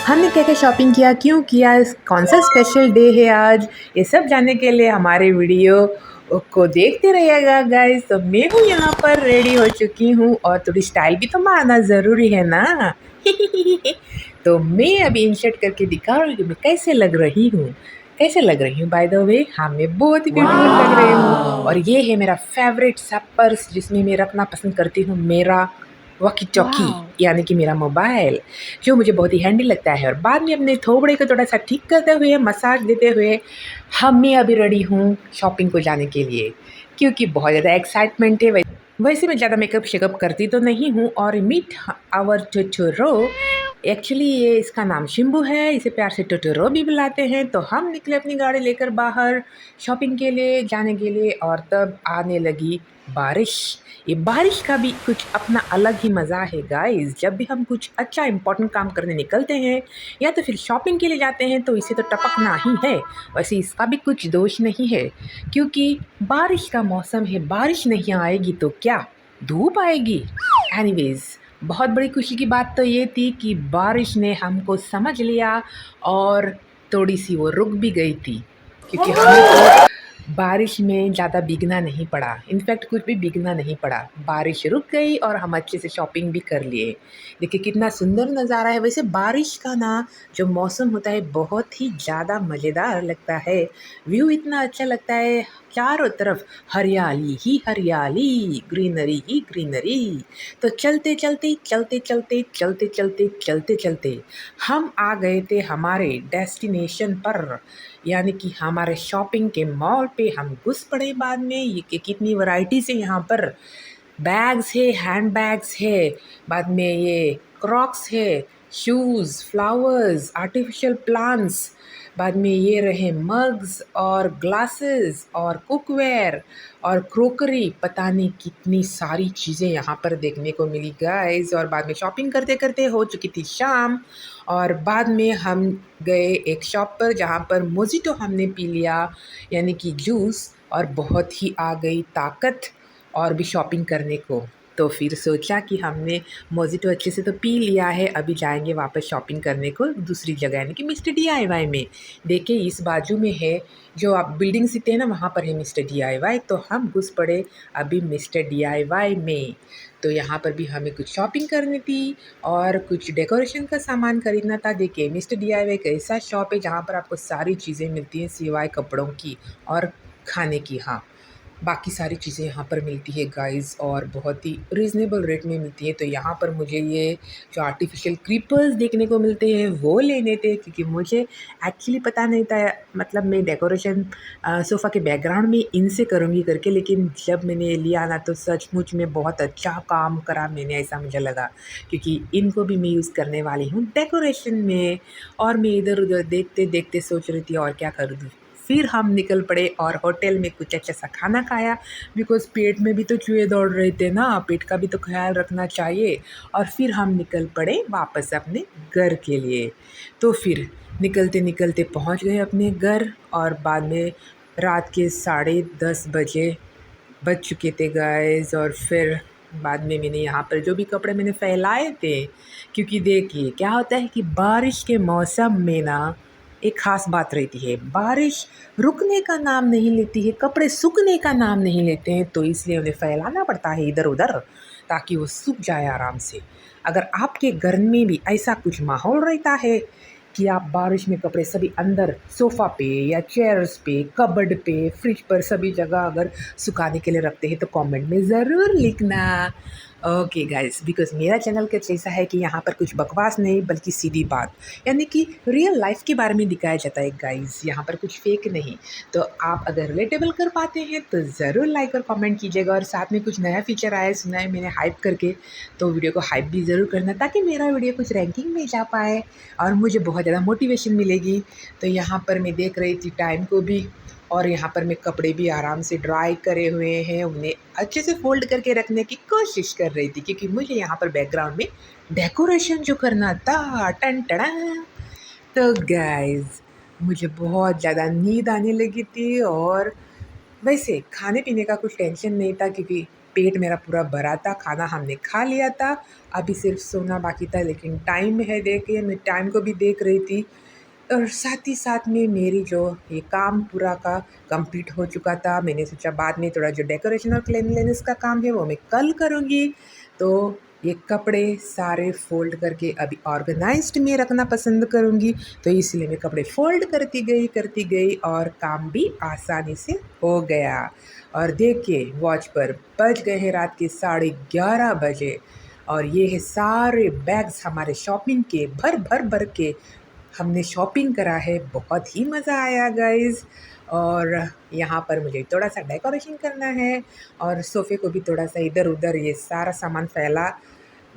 हमने क्या-क्या शॉपिंग किया, क्यों किया, कौन सा स्पेशल डे है आज, ये सब जानने के लिए हमारे वीडियो को देखते रहिएगा गाइस। तो मैं हूँ यहाँ पर रेडी हो चुकी हूँ और थोड़ी स्टाइल भी तो मारना ज़रूरी है ना। तो मैं अभी इनशर्ट करके दिखा रही हूँ कि मैं कैसे लग रही हूँ बाय द वे। हाँ, मैं बहुत ही ब्यूटीफुल लग रही हूँ। और ये है मेरा फेवरेट सा पर्स जिसमें मैं रखना पसंद करती हूँ मेरा वॉकी टॉकी, यानी कि मेरा मोबाइल, जो मुझे बहुत ही हैंडी लगता है। और बाद में अपने थोबड़े को थोड़ा सा ठीक करते हुए, मसाज देते हुए, मैं अभी रेडी हूँ शॉपिंग को जाने के लिए, क्योंकि बहुत ज़्यादा एक्साइटमेंट है। वैसे मैं ज़्यादा मेकअप शेकअप करती तो नहीं हूँ। और मीट आवर टोटोरो, एक्चुअली ये इसका नाम शिम्बू है, इसे प्यार से टोटोरो भी बुलाते हैं। तो हम निकले अपनी गाड़ी लेकर बाहर शॉपिंग के लिए जाने के लिए, और तब आने लगी बारिश। ये बारिश का भी कुछ अपना अलग ही मज़ा है गाइस। जब भी हम कुछ अच्छा इंपॉर्टेंट काम करने निकलते हैं या तो फिर शॉपिंग के लिए जाते हैं तो इसे तो टपकना ही है। वैसे इसका भी कुछ दोष नहीं है, क्योंकि बारिश का मौसम है, बारिश नहीं आएगी तो क्या धूप आएगी। एनीवेज, बहुत बड़ी खुशी की बात तो ये थी कि बारिश ने हमको समझ लिया और थोड़ी सी वो रुक भी गई थी, क्योंकि हमें तो बारिश में ज़्यादा भीगना नहीं पड़ा। इनफैक्ट कुछ भी भीगना नहीं पड़ा, बारिश रुक गई और हम अच्छे से शॉपिंग भी कर लिए। देखिए कितना सुंदर नज़ारा है। वैसे बारिश का ना जो मौसम होता है बहुत ही ज़्यादा मज़ेदार लगता है। व्यू इतना अच्छा लगता है, चारों तरफ हरियाली ही हरियाली, ग्रीनरी ही ग्रीनरी। तो चलते चलते चलते चलते चलते चलते चलते चलते हम आ गए थे हमारे डेस्टिनेशन पर, यानी कि हमारे शॉपिंग के मॉल पे हम घुस पड़े। बाद में ये कि कितनी वैरायटीज़ है यहाँ पर, बैग्स है, हैंड बैग्स है, बाद में ये क्रॉक्स है, शूज़, फ्लावर्स, आर्टिफिशियल प्लांट्स, बाद में ये रहे मग्स और ग्लासेस और कुकवेयर और क्रोकरी। पता नहीं कितनी सारी चीज़ें यहाँ पर देखने को मिली गाइस। और बाद में शॉपिंग करते करते हो चुकी थी शाम, और बाद में हम गए एक शॉप पर जहाँ पर मोजिटो हमने पी लिया, यानी कि जूस, और बहुत ही आ गई ताकत और भी शॉपिंग करने को। तो फिर सोचा कि हमने मोजिटो अच्छे से तो पी लिया है, अभी जाएंगे वापस शॉपिंग करने को दूसरी जगह, यानी कि मिस्टर DIY में। देखिए इस बाजू में है, जो आप बिल्डिंग सीते हैं ना, वहाँ पर है मिस्टर DIY। तो हम घुस पड़े अभी मिस्टर DIY में। तो यहाँ पर भी हमें कुछ शॉपिंग करनी थी और कुछ डेकोरेशन का सामान खरीदना था। देखिए मिस्टर DIY एक ऐसा शॉप है जहाँ पर आपको सारी चीज़ें मिलती हैं सिवाय कपड़ों की और खाने की। हाँ, बाकी सारी चीज़ें यहाँ पर मिलती है गाइस, और बहुत ही रीज़नेबल रेट में मिलती है। तो यहाँ पर मुझे ये जो आर्टिफिशियल क्रीपर्स देखने को मिलते हैं वो लेने थे, क्योंकि मुझे एक्चुअली पता नहीं था, मतलब मैं डेकोरेशन सोफ़ा के बैकग्राउंड में इनसे करूँगी करके, लेकिन जब मैंने लिया ना तो सचमुच में बहुत अच्छा काम करा मैंने, ऐसा मुझे लगा, क्योंकि इनको भी मैं यूज़ करने वाली हूँ डेकोरेशन में। और मैं इधर उधर देखते देखते सोच रही थी और क्या कर दूँ। फिर हम निकल पड़े और होटल में कुछ अच्छा सा खाना खाया, बिकॉज़ पेट में भी तो चूहे दौड़ रहे थे ना, पेट का भी तो ख्याल रखना चाहिए। और फिर हम निकल पड़े वापस अपने घर के लिए। तो फिर निकलते निकलते पहुंच गए अपने घर, और बाद में रात के 10:30 बजे बज चुके थे गाइस। और फिर बाद में मैंने यहाँ पर जो भी कपड़े मैंने फैलाए थे, क्योंकि देखिए क्या होता है कि बारिश के मौसम में ना एक ख़ास बात रहती है, बारिश रुकने का नाम नहीं लेती है, कपड़े सूखने का नाम नहीं लेते हैं, तो इसलिए उन्हें फैलाना पड़ता है इधर उधर, ताकि वो सूख जाए आराम से। अगर आपके घर में भी ऐसा कुछ माहौल रहता है कि आप बारिश में कपड़े सभी अंदर सोफ़ा पे या चेयर्स पे, कबर्ड पे, फ्रिज पर सभी जगह अगर सुखाने के लिए रखते हैं तो कमेंट में ज़रूर लिखना। ओके गाइस, बिकॉज़ मेरा चैनल कुछ ऐसा है कि यहाँ पर कुछ बकवास नहीं बल्कि सीधी बात, यानी कि रियल लाइफ़ के बारे में दिखाया जाता है गाइस, यहाँ पर कुछ फेक नहीं। तो आप अगर रिलेटेबल कर पाते हैं तो ज़रूर लाइक और कमेंट कीजिएगा। और साथ में कुछ नया फीचर आया सुना है मैंने हाइप करके, तो वीडियो को हाइप भी ज़रूर करना, ताकि मेरा वीडियो कुछ रैंकिंग में जा पाए और मुझे बहुत ज़्यादा मोटिवेशन मिलेगी। तो यहाँ पर मैं देख रही थी टाइम को भी, और यहाँ पर मैं कपड़े भी आराम से ड्राई करे हुए हैं, उन्हें अच्छे से फ़ोल्ड करके रखने की कोशिश कर रही थी, क्योंकि मुझे यहाँ पर बैकग्राउंड में डेकोरेशन जो करना था, टन टड़ा। तो गाइस, मुझे बहुत ज़्यादा नींद आने लगी थी, और वैसे खाने पीने का कुछ टेंशन नहीं था, क्योंकि पेट मेरा पूरा भरा था, खाना हमने खा लिया था, अभी सिर्फ सोना बाकी था। लेकिन टाइम है, देखिए मैं टाइम को भी देख रही थी और साथ ही साथ में मेरी जो ये काम पूरा का कंप्लीट हो चुका था। मैंने सोचा बाद में थोड़ा जो डेकोरेशन और क्लीनलीनेस का काम है वो मैं कल करूँगी। तो ये कपड़े सारे फ़ोल्ड करके अभी ऑर्गेनाइज़्ड में रखना पसंद करूँगी, तो इसलिए मैं कपड़े फ़ोल्ड करती गई और काम भी आसानी से हो गया। और देखिए वॉच पर बज गए हैं रात के 11:30 बजे और ये है सारे बैग्स हमारे शॉपिंग के, भर के हमने शॉपिंग करा है। बहुत ही मज़ा आया गाइज़। और यहाँ पर मुझे थोड़ा-सा डेकोरेशन करना है और सोफ़े को भी थोड़ा-सा इधर-उधर ये सारा सामान फैला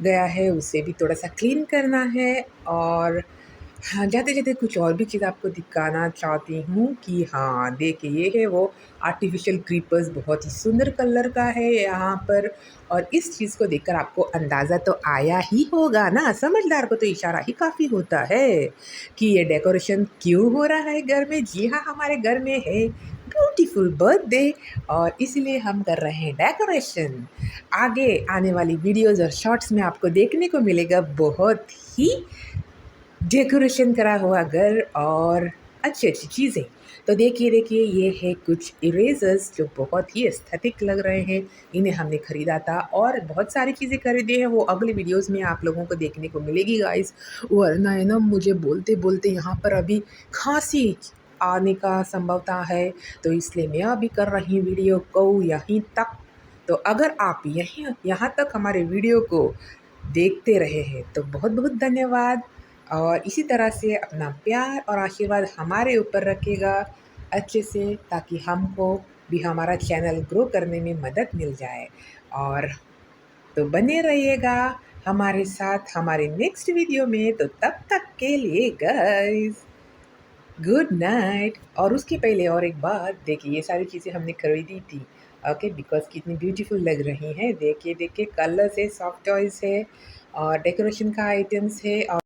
गया है, उसे भी थोड़ा-सा क्लीन करना है। और हाँ, जाते-जाते कुछ और भी चीज़ आपको दिखाना चाहती हूँ कि हाँ, देखिए ये है वो आर्टिफ़िशियल क्रीपर्स, बहुत ही सुंदर कलर का है यहाँ पर। और इस चीज़ को देखकर आपको अंदाज़ा तो आया ही होगा ना, समझदार को तो इशारा ही काफ़ी होता है कि ये डेकोरेशन क्यों हो रहा है घर में। जी हाँ, हमारे घर में है ब्यूटीफुल बर्थडे और इसलिए हम कर रहे हैं डेकोरेशन। आगे आने वाली वीडियोज़ और शॉर्ट्स में आपको देखने को मिलेगा बहुत ही डेकोरेशन करा हुआ घर और अच्छी-अच्छी चीज़ें। तो देखिए ये है कुछ इरेज़र्स जो बहुत ही एस्थेटिक लग रहे हैं। इन्हें हमने खरीदा था और बहुत सारी चीज़ें खरीदी हैं, वो अगली वीडियोज़ में आप लोगों को देखने को मिलेगी गाइज़। वरना है ना मुझे बोलते-बोलते यहाँ पर अभी खाँसी आने का संभवता है, तो इसलिए मैं अभी कर रही हूँ वीडियो को यहीं तक। तो अगर आप यहाँ तक हमारे वीडियो को देखते रहे हैं तो बहुत-बहुत धन्यवाद। और इसी तरह से अपना प्यार और आशीर्वाद हमारे ऊपर रखिएगा अच्छे से, ताकि हमको भी हमारा चैनल ग्रो करने में मदद मिल जाए। और तो बने रहिएगा हमारे साथ हमारे नेक्स्ट वीडियो में। तो तब तक के लिए गाइस गुड नाइट। और उसके पहले और एक बात, देखिए ये सारी चीज़ें हमने खरीदी थी ओके, बिकॉज़ कितनी ब्यूटीफुल लग रही हैं। देखिए कलर्स है, सॉफ्ट टॉयज़ है और डेकोरेशन का आइटम्स है। और